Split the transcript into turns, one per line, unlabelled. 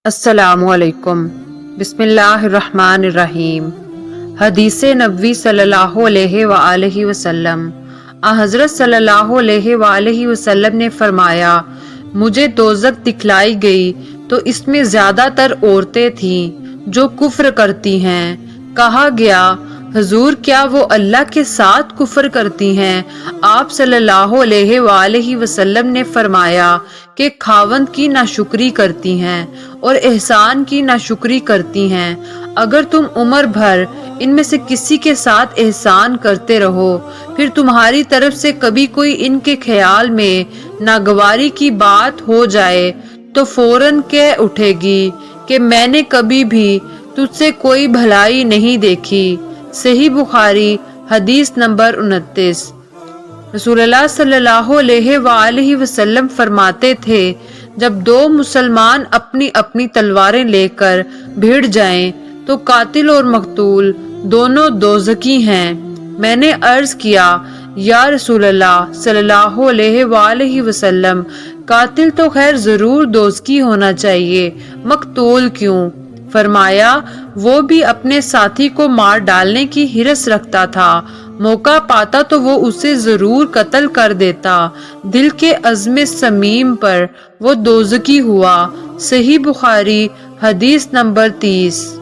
السلام علیکم۔ بسم اللہ الرحمن الرحیم۔ حدیث نبوی صلی اللہ علیہ وآلہ وسلم۔ حضرت صلی اللہ علیہ وآلہ وسلم نے فرمایا، مجھے دوزخ دکھلائی گئی تو اس میں زیادہ تر عورتیں تھیں جو کفر کرتی ہیں۔ کہا گیا، حضور کیا وہ اللہ کے ساتھ کفر کرتی ہیں؟ آپ صلی اللہ علیہ وآلہ وسلم نے فرمایا کہ خاوند کی ناشکری کرتی ہیں اور احسان کی ناشکری کرتی ہیں۔ اگر تم عمر بھر ان میں سے کسی کے ساتھ احسان کرتے رہو، پھر تمہاری طرف سے کبھی کوئی ان کے خیال میں ناگواری کی بات ہو جائے تو فوراً کہہ اٹھے گی کہ میں نے کبھی بھی تجھ سے کوئی بھلائی نہیں دیکھی۔ صحیح بخاری حدیث نمبر 29۔ رسول اللہ صلی اللہ علیہ وآلہ وسلم فرماتے تھے، جب دو مسلمان اپنی اپنی تلواریں لے کر بھیڑ جائیں تو قاتل اور مقتول دونوں دوزخی ہیں۔ میں نے عرض کیا، یا رسول اللہ صلی اللہ علیہ وآلہ وسلم، قاتل تو خیر ضرور دوزخی ہونا چاہیے، مقتول کیوں؟ فرمایا، وہ بھی اپنے ساتھی کو مار ڈالنے کی حرص رکھتا تھا، موقع پاتا تو وہ اسے ضرور قتل کر دیتا، دل کے عزم سمیم پر وہ دوزخی ہوا۔ صحیح بخاری حدیث نمبر 30۔